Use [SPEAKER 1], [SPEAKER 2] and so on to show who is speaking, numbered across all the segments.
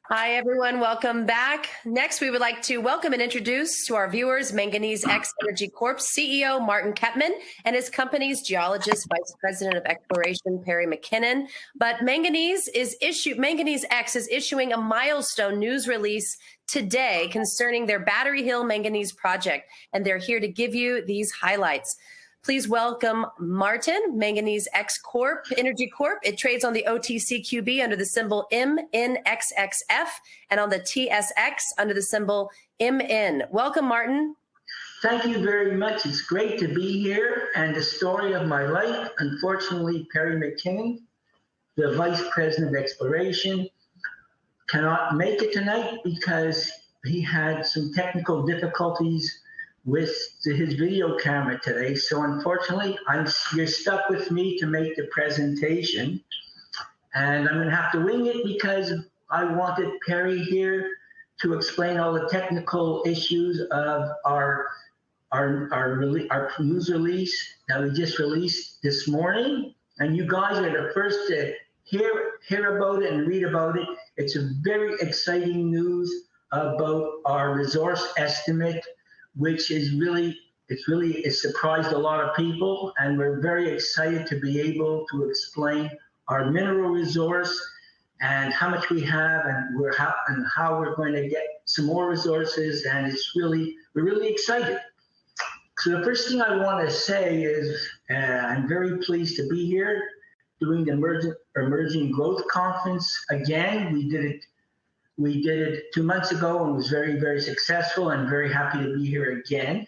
[SPEAKER 1] Hi, everyone. Welcome back. Next, we would like to welcome and introduce to our viewers Manganese X Energy Corp CEO Martin Kepman and his company's geologist, vice president of exploration Perry McKinnon. But Manganese X is issuing a milestone news release today concerning their Battery Hill Manganese project, and they're here to give you these highlights. Please welcome Martin, Manganese X Energy Corp. It trades on the OTCQB under the symbol MNXXF and on the TSX under the symbol MN. Welcome, Martin.
[SPEAKER 2] Thank you very much. It's great to be here. And the story of my life, unfortunately, Perry McKinnon, the Vice President of Exploration, cannot make it tonight because he had some technical difficulties with his video camera today. So unfortunately, you're stuck with me to make the presentation. And I'm gonna have to wing it because I wanted Perry here to explain all the technical issues of our news release that we just released this morning. And you guys are the first to hear about it and read about it. It's a very exciting news about our resource estimate, which is it surprised a lot of people, and we're very excited to be able to explain our mineral resource and how much we have, and how we're going to get some more resources, and we're really excited. So the first thing I want to say is I'm very pleased to be here doing the Emerging Growth Conference again. We did it 2 months ago and was very, very successful. I'm very happy to be here again.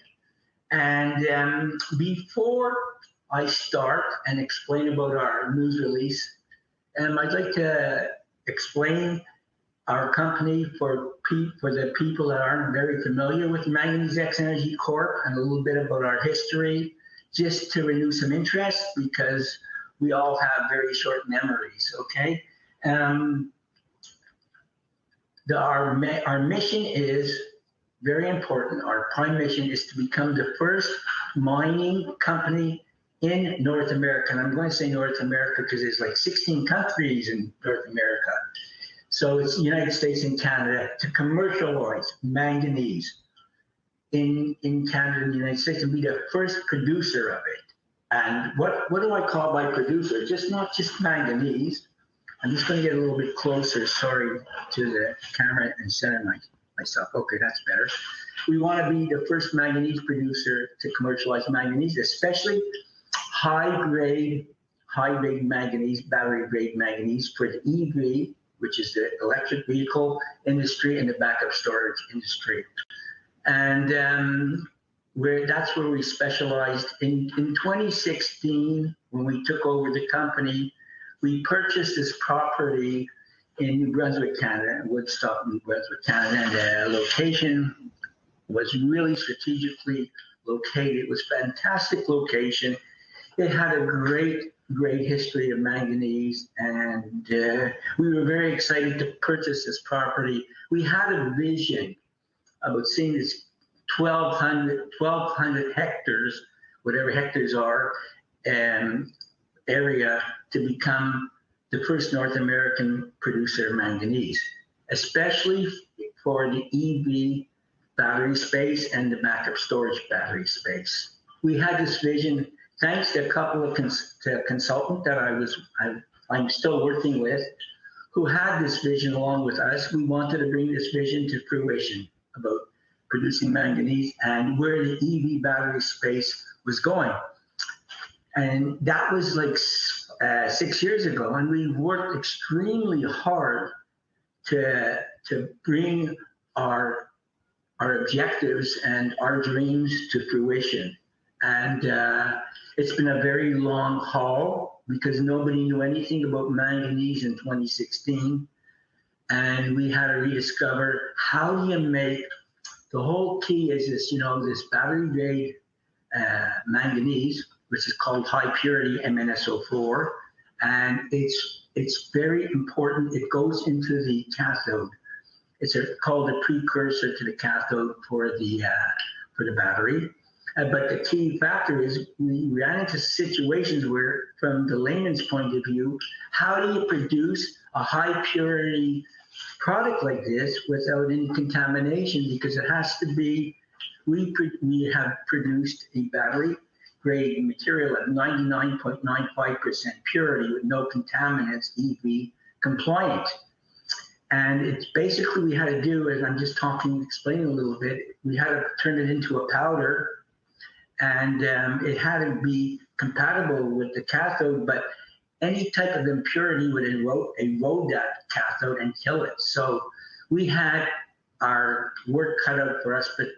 [SPEAKER 2] And before I start and explain about our news release, I'd like to explain our company for the people that aren't very familiar with Manganese X Energy Corp, and a little bit about our history, just to renew some interest, because we all have very short memories, okay? Our mission is very important. Our prime mission is to become the first mining company in North America. And I'm going to say North America because there's like 16 countries in North America. So it's the United States and Canada to commercialize manganese in Canada and the United States, and be the first producer of it. And what do I call by producer? Not just manganese. I'm just going to get a little bit closer, sorry, to the camera and center myself. Okay, that's better. We want to be the first manganese producer to commercialize manganese, especially high-grade manganese, battery-grade manganese for the EV, which is the electric vehicle industry, and the backup storage industry. And that's where we specialized. In 2016, when we took over the company, we purchased this property in New Brunswick, Canada, Woodstock, New Brunswick, Canada, and the location was really strategically located. It was a fantastic location. It had a great history of manganese, and we were very excited to purchase this property. We had a vision about seeing this 1,200 hectares, whatever hectares are, area to become the first North American producer of manganese, especially for the EV battery space and the backup storage battery space. We had this vision thanks to a couple of consultants that I'm still working with, who had this vision along with us. We wanted to bring this vision to fruition about producing manganese and where the EV battery space was going. And that was like 6 years ago, and we worked extremely hard to bring our objectives and our dreams to fruition. And it's been a very long haul because nobody knew anything about manganese in 2016, and we had to rediscover how do you make. The whole key is this, this battery grade manganese, which is called high purity MnSO4, and it's very important. It goes into the cathode. It's called a precursor to the cathode for the battery. But the key factor is we ran into situations where, from the layman's point of view, how do you produce a high purity product like this without any contamination, because it has to be, we have produced a battery grade material at 99.95% purity with no contaminants, EV compliant. And it's basically, we had to do, as I'm just explaining a little bit, we had to turn it into a powder, and it had to be compatible with the cathode, but any type of impurity would erode that cathode and kill it. So we had our work cut out for us, but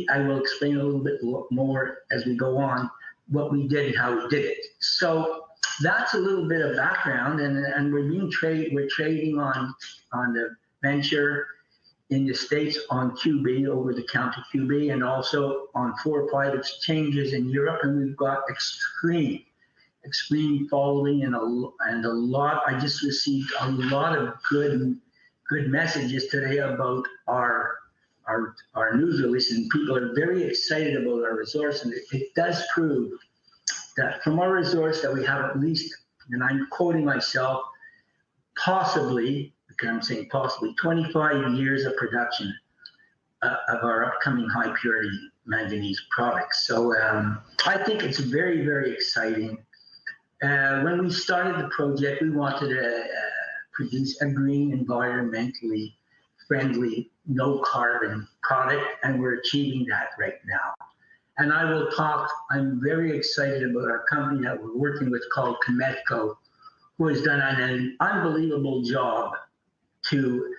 [SPEAKER 2] I will explain a little bit more as we go on what we did and how we did it. So that's a little bit of background, and we're trading on the venture in the States on QB, over-the-counter QB, and also on 4 or 5 exchanges in Europe, and we've got extreme following and a lot. I just received a lot of good messages today about our news release, and people are very excited about our resource, and it does prove that from our resource that we have at least, and I'm quoting myself, possibly, because I'm saying possibly, 25 years of production of our upcoming high purity manganese products. So I think it's very, very exciting. When we started the project, we wanted to produce a green, environmentally friendly, no carbon product, and we're achieving that right now. And I will talk, I'm very excited about our company that we're working with called Kepman, who has done an unbelievable job to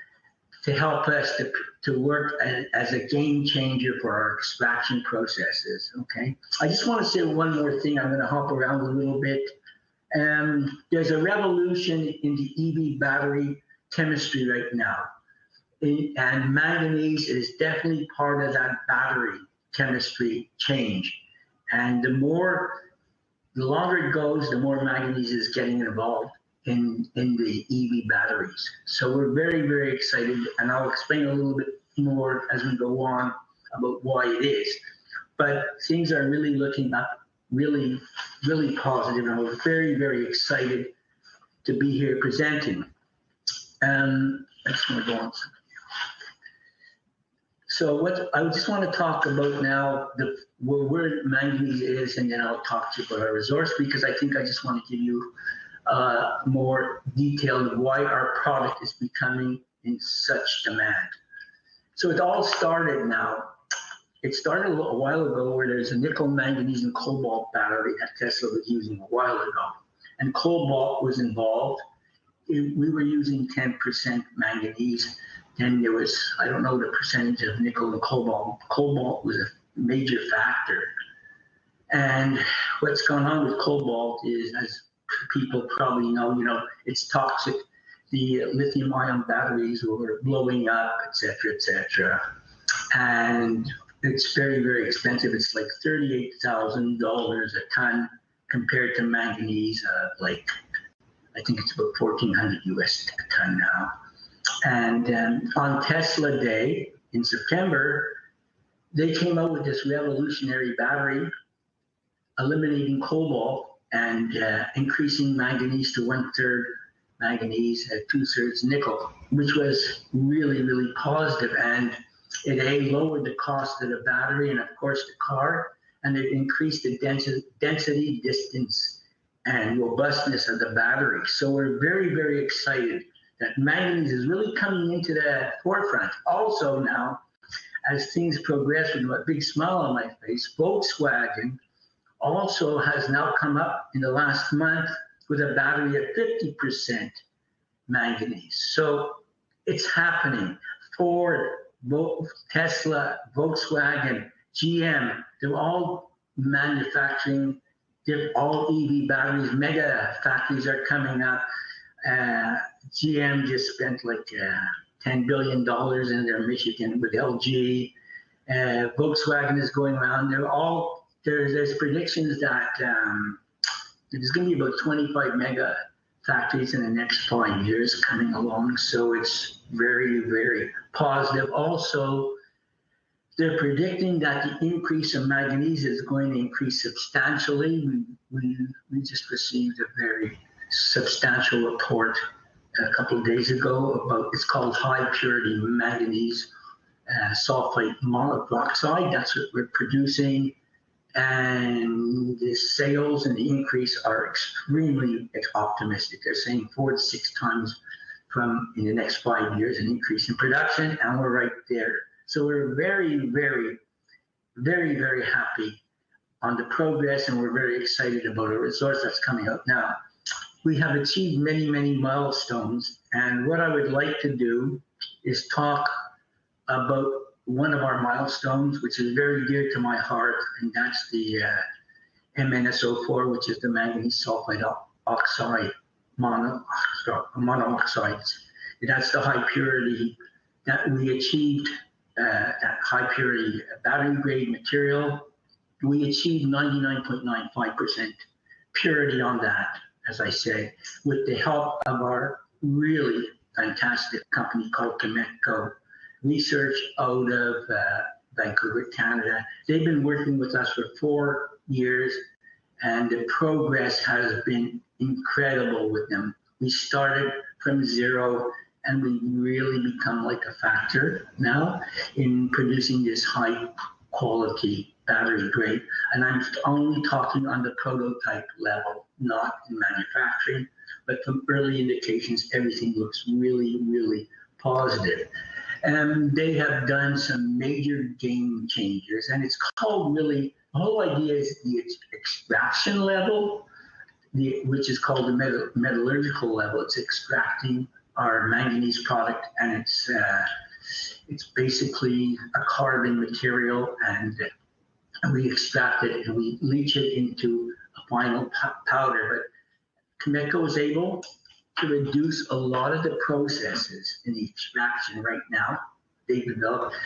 [SPEAKER 2] help us to work as a game changer for our extraction processes, okay? I just want to say one more thing. I'm going to hop around a little bit. There's a revolution in the EV battery chemistry right now. And manganese is definitely part of that battery chemistry change. And the longer it goes, the more manganese is getting involved in the EV batteries. So we're very, very excited, and I'll explain a little bit more as we go on about why it is. But things are really looking up, really, really positive, and we're very, very excited to be here presenting. I just want to go on. So I just want to talk about now where manganese is, and then I'll talk to you about our resource, because I think I just want to give you more detail of why our product is becoming in such demand. So it all started now. It started a while ago where there's a nickel, manganese, and cobalt battery that Tesla was using a while ago. And cobalt was involved. We were using 10% manganese. Then there was, I don't know the percentage of nickel and cobalt. Cobalt was a major factor. And what's going on with cobalt is, as people probably know, it's toxic. The lithium-ion batteries were blowing up, et cetera, and it's very, very expensive. It's like $38,000 a ton compared to manganese, like I think it's about $1,400 US a ton now. And on Tesla Day in September, they came out with this revolutionary battery, eliminating cobalt and increasing manganese to 1/3 manganese, 2/3 nickel, which was really, really positive. And it lowered the cost of the battery and, of course, the car, and it increased the density, distance, and robustness of the battery. So we're very, very excited that manganese is really coming into the forefront. Also now, as things progress with a big smile on my face, Volkswagen also has now come up in the last month with a battery of 50% manganese. So it's happening. Ford, Tesla, Volkswagen, GM, they're all manufacturing all EV batteries. Mega factories are coming up. GM just spent like $10 billion in their Michigan with LG. Volkswagen is going around. There's predictions that there's going to be about 25 mega factories in the next 5 years coming along. So it's very, very positive. Also, they're predicting that the increase of manganese is going to increase substantially. We just received a very substantial report a couple of days ago about, it's called high purity manganese sulfate monoxide. That's what we're producing. And the sales and the increase are extremely optimistic. They're saying 4 to 6 times from in the next 5 years, an increase in production, and we're right there. So we're very, very, very, very happy on the progress, and we're very excited about a resource that's coming out now. We have achieved many, many milestones, and what I would like to do is talk about one of our milestones, which is very dear to my heart, and that's the MNXXF, which is the manganese sulfide oxide monoxides. That's the high purity that we achieved, that high purity battery grade material. We achieved 99.95% purity on that, as I said, with the help of our really fantastic company called Kepman Research out of Vancouver, Canada. They've been working with us for 4 years, and the progress has been incredible with them. We started from zero, and we really become like a factor now in producing this high quality battery grade. And I'm only talking on the prototype level, not in manufacturing, but from early indications, everything looks really, really positive. And they have done some major game changers, and it's called really, the whole idea is the extraction level, which is called the metallurgical level. It's extracting our manganese product, and it's basically a carbon material, and we extract it and we leach it into a final powder. But Kepman is able to reduce a lot of the processes in the extraction right now. They've developed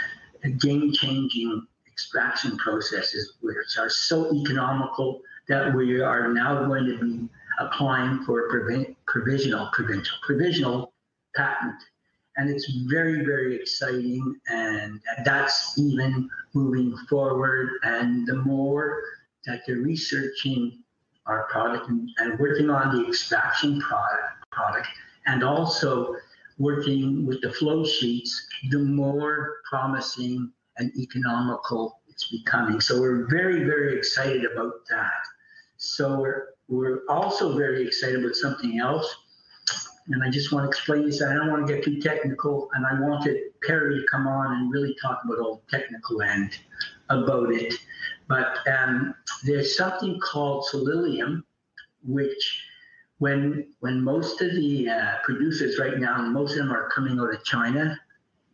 [SPEAKER 2] game-changing extraction processes which are so economical that we are now going to be applying for a provisional patent. And it's very, very exciting, and that's even moving forward. And the more that they're researching our product and working on the extraction product, and also working with the flow sheets, the more promising and economical it's becoming. So we're very, very excited about that. So we're also very excited about something else. And I just want to explain this. I don't want to get too technical, and I wanted Perry to come on and really talk about all the technical end about it. But there's something called sililium, which when most of the producers right now, and most of them are coming out of China,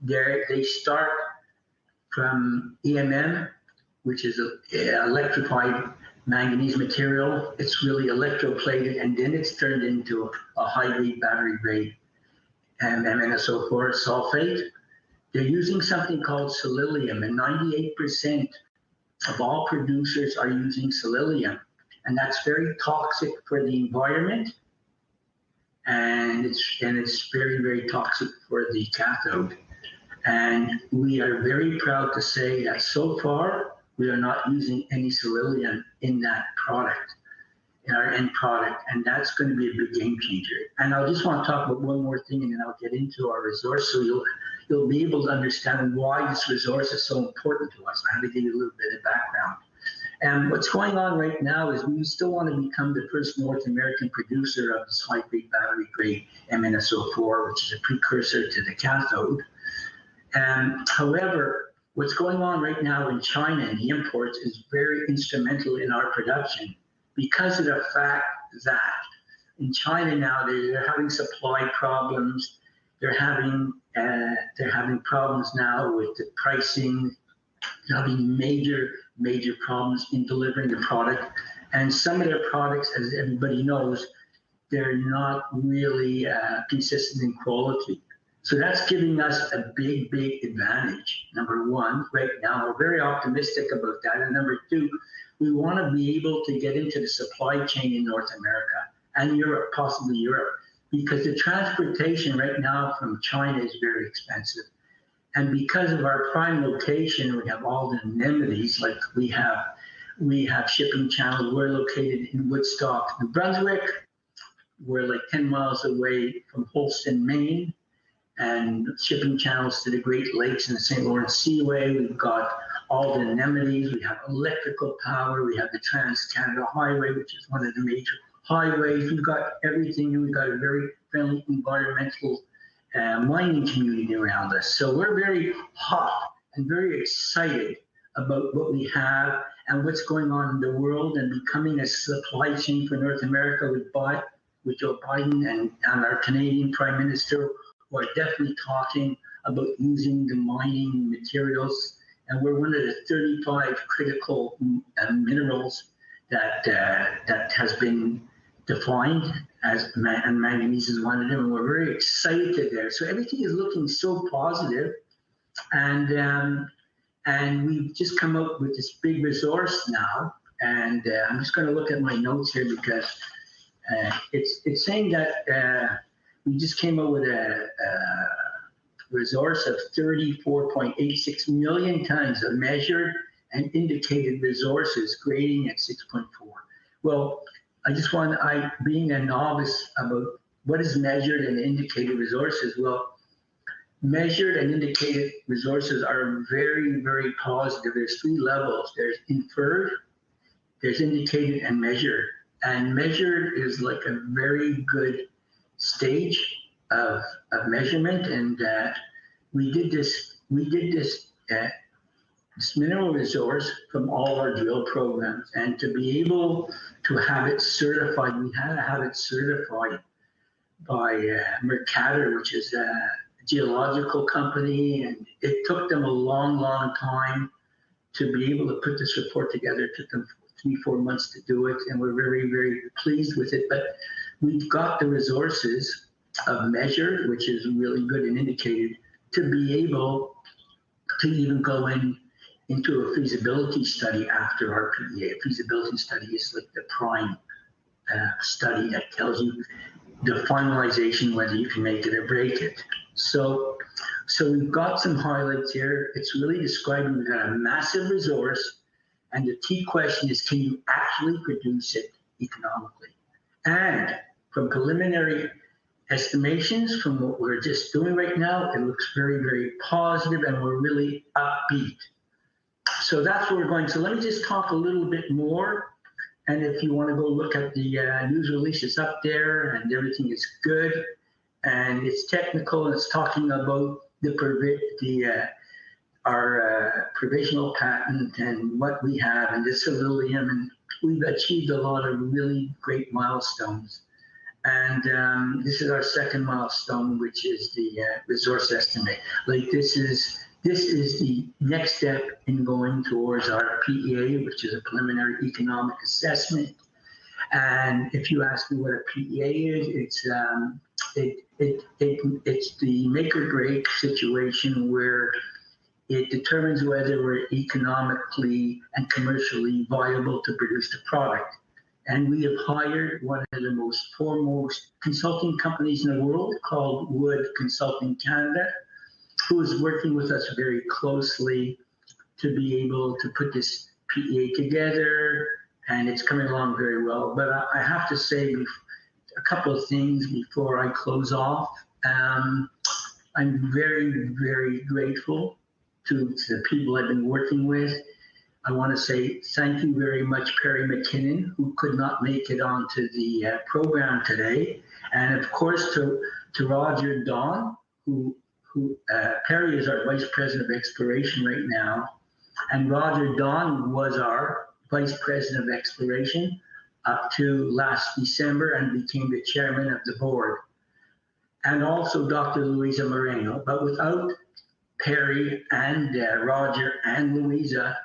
[SPEAKER 2] they start from EMM, which is electrified manganese material. It's really electroplated, and then it's turned into a high-grade battery grade MNXXF sulfate. They're using something called sililium, and 98% of all producers are using sililium, and that's very toxic for the environment, and it's very, very toxic for the cathode. And we are very proud to say that so far we are not using any sililium in that product, in our end product, and that's going to be a big game changer. And I just want to talk about one more thing, and then I'll get into our resource, so you'll be able to understand why this resource is so important to us. I have to give you a little bit of background. And what's going on right now is we still want to become the first North American producer of this high-grade battery-grade MNXXF, which is a precursor to the cathode. However, what's going on right now in China and the imports is very instrumental in our production, because of the fact that in China now they're having supply problems. They're having problems now with the pricing. They're having major problems in delivering the product. And some of their products, as everybody knows, they're not really consistent in quality. So that's giving us a big advantage. Number one, right now, we're very optimistic about that. And number two, we want to be able to get into the supply chain in North America and Europe, possibly Europe, because the transportation right now from China is very expensive. And because of our prime location, we have all the amenities, like we have shipping channels. We're located in Woodstock, New Brunswick. We're like 10 miles away from Holston, Maine, and shipping channels to the Great Lakes and the St. Lawrence Seaway. We've got all the anemones. We have electrical power. We have the Trans-Canada Highway, which is one of the major highways. We've got everything, and we've got a very friendly environmental mining community around us. So we're very hot and very excited about what we have and what's going on in the world, and becoming a supply chain for North America with Joe Biden and our Canadian Prime Minister, who are definitely talking about using the mining materials. And we're one of the 35 critical minerals that has been defined as, and manganese is one of them. And we're very excited there. So everything is looking so positive. And we've just come up with this big resource now. And I'm just going to look at my notes here, because it's saying that we just came up with a resource of 34.86 million tons of measured and indicated resources, grading at 6.4. Well, being a novice about what is measured and indicated resources, well, measured and indicated resources are very, very positive. There's three levels. There's inferred, there's indicated, and measured. And measured is like a very good stage of measurement. And we did this mineral resource from all our drill programs. And to be able to have it certified, we had to have it certified by Mercator, which is a geological company, and it took them a long, long time to be able to put this report together. It took them 3-4 months to do it, and we're very, very pleased with it. But we've got the resources of measured, which is really good, and indicated, to be able to even go into a feasibility study after our PEA. A feasibility study is like the prime study that tells you the finalization, whether you can make it or break it. So we've got some highlights here. It's really describing we've got a massive resource, and the key question is, can you actually produce it economically? And from preliminary estimations, from what we're just doing right now, it looks very, very positive, and we're really upbeat. So that's what we're going to. Let me just talk a little bit more. And if you want to go look at the news release, it's up there, and everything is good. And it's technical, and it's talking about our provisional patent and what we have, and this lithium, and we've achieved a lot of really great milestones. And this is our second milestone, which is the resource estimate. Like this is the next step in going towards our PEA, which is a preliminary economic assessment. And if you ask me what a PEA is, it's the make or break situation where it determines whether we're economically and commercially viable to produce the product. And we have hired one of the most foremost consulting companies in the world, called Wood Consulting Canada, who is working with us very closely to be able to put this PEA together, and it's coming along very well. But I have to say a couple of things before I close off. I'm very, very grateful to the people I've been working with. I want to say thank you very much, Perry McKinnon, who could not make it onto the program today. And of course to Roger Don, who Perry is our Vice President of Exploration right now. And Roger Don was our Vice President of Exploration up to last December, and became the chairman of the board. And also Dr. Louisa Moreno. But without Perry and Roger and Louisa's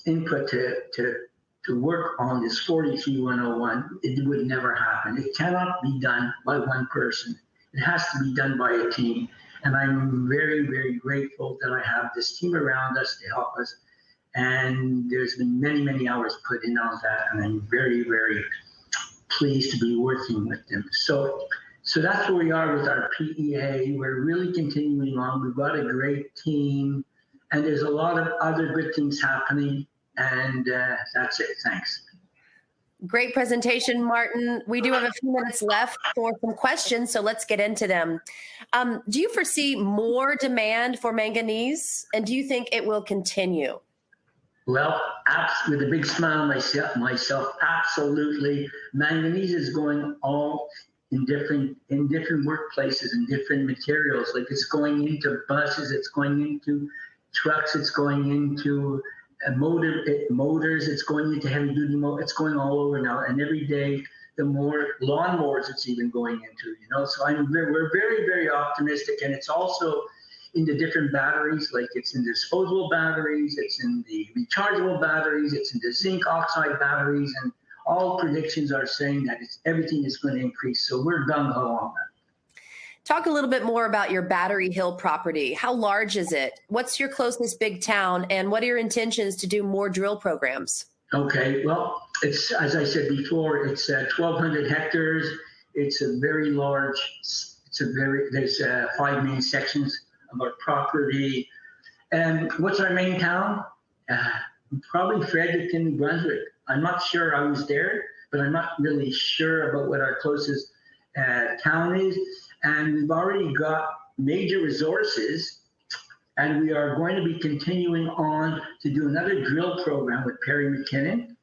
[SPEAKER 2] input to work on this 43101, it would never happen. It cannot be done by one person. It has to be done by a team. And I'm very, very grateful that I have this team around us to help us. And there's been many, many hours put in on that, and I'm very, very pleased to be working with them. So that's where we are with our PEA. We're really continuing on. We've got a great team, and there's a lot of other good things happening. And that's it. Thanks.
[SPEAKER 1] Great presentation, Martin. We do have a few minutes left for some questions, so let's get into them. Do you foresee more demand for manganese, and do you think it will continue?
[SPEAKER 2] Well, with a big smile myself, absolutely. Manganese is going all in different workplaces and different materials. Like it's going into buses, it's going into trucks, it's going into motors, it's going into heavy duty motors, it's going all over now. And every day, the more lawnmowers it's even going into, So we're very, very optimistic. And it's also in the different batteries, like it's in disposable batteries, it's in the rechargeable batteries, it's in the zinc oxide batteries, and all predictions are saying that everything is going to increase. So we're gung-ho on that.
[SPEAKER 1] Talk a little bit more about your Battery Hill property. How large is it? What's your closest big town? And what are your intentions to do more drill programs?
[SPEAKER 2] Okay, well, it's, as I said before, it's 1,200 hectares. It's a very large, there's 5 main sections of our property. And what's our main town? Probably Fredericton, New Brunswick. I'm not sure. I was there, but I'm not really sure about what our closest town is. And we've already got major resources, and we are going to be continuing on to do another drill program with Perry McKinnon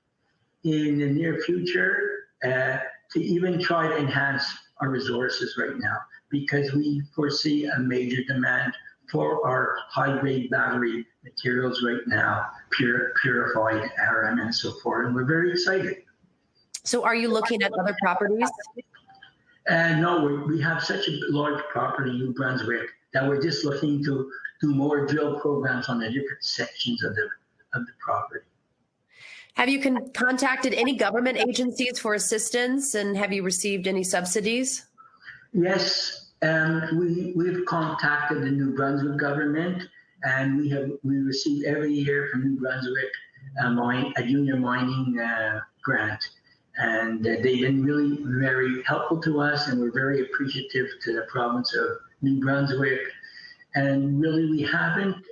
[SPEAKER 2] in the near future to even try to enhance our resources right now, because we foresee a major demand for our high-grade battery materials right now, purified RM and so forth, and we're very excited.
[SPEAKER 1] So are you looking at other properties?
[SPEAKER 2] No, we have such a large property in New Brunswick that we're just looking to do more drill programs on the different sections of the property.
[SPEAKER 1] Have you contacted any government agencies for assistance, and have you received any subsidies?
[SPEAKER 2] Yes, we've contacted the New Brunswick government, and we receive every year from New Brunswick a junior mining grant. And they've been really very helpful to us, and we're very appreciative to the province of New Brunswick. And really, we haven't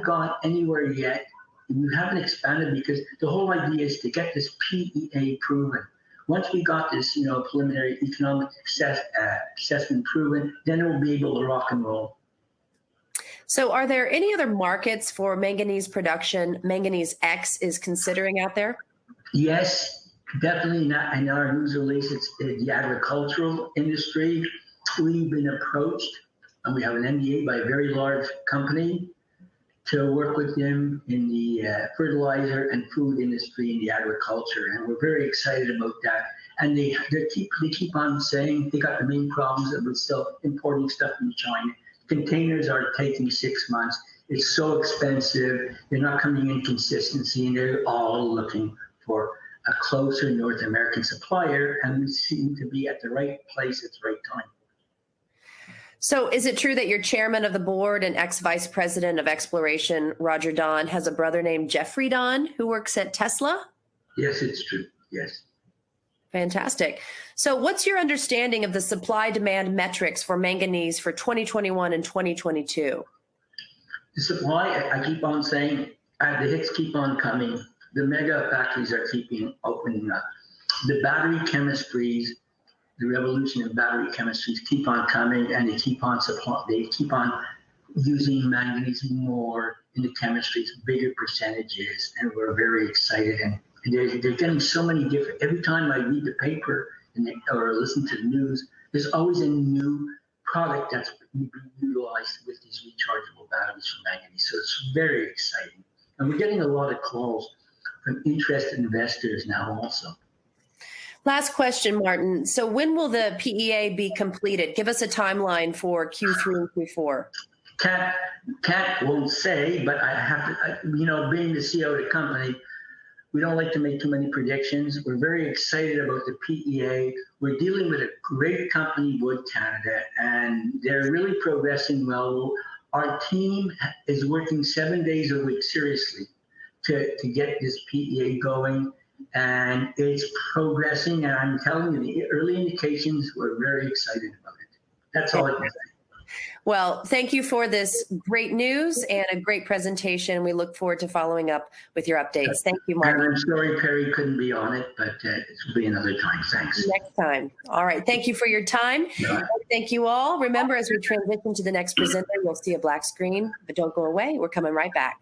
[SPEAKER 2] gone anywhere yet. We haven't expanded because the whole idea is to get this PEA proven. Once we got this, preliminary economic assessment proven, then we'll be able to rock and roll.
[SPEAKER 1] So, are there any other markets for manganese production Manganese X is considering out there?
[SPEAKER 2] Yes. Definitely not. In our news release, it's the agricultural industry. We've been approached, and we have an NDA by a very large company to work with them in the fertilizer and food industry in the agriculture, and we're very excited about that. And they keep on saying they got the main problems of still importing stuff from China. Containers are taking 6 months. It's so expensive. They're not coming in consistency, and they're all looking for a closer North American supplier, and we seem to be at the right place at the right time.
[SPEAKER 1] So is it true that your chairman of the board and ex-vice president of exploration, Roger Don, has a brother named Jeffrey Don who works at Tesla?
[SPEAKER 2] Yes, it's true. Yes.
[SPEAKER 1] Fantastic. So what's your understanding of the supply-demand metrics for manganese for 2021 and 2022?
[SPEAKER 2] The supply, I keep on saying, the hits keep on coming. The mega factories are keeping opening up. The battery chemistries, the revolution of battery chemistries keep on coming, and they keep on using manganese more in the chemistries, bigger percentages, and we're very excited. And they're getting so many different, every time I read the paper or listen to the news, there's always a new product that's being utilized with these rechargeable batteries for manganese. So it's very exciting. And we're getting a lot of calls from interested investors now also.
[SPEAKER 1] Last question, Martin. So when will the PEA be completed? Give us a timeline for Q3 and Q4.
[SPEAKER 2] Won't say, but I have to, being the CEO of the company, we don't like to make too many predictions. We're very excited about the PEA. We're dealing with a great company, Wood Canada, and they're really progressing well. Our team is working 7 days a week, seriously, to get this PEA going, and it's progressing, and I'm telling you, the early indications, we're very excited about it. That's all I can say.
[SPEAKER 1] Well, thank you for this great news and a great presentation. We look forward to following up with your updates. Thank you, Martin.
[SPEAKER 2] And I'm sorry Perry couldn't be on it, but it will be another time. Thanks.
[SPEAKER 1] Next time. All right. Thank you for your time. Thank you all. Remember, as we transition to the next presenter, you'll see a black screen, but don't go away. We're coming right back.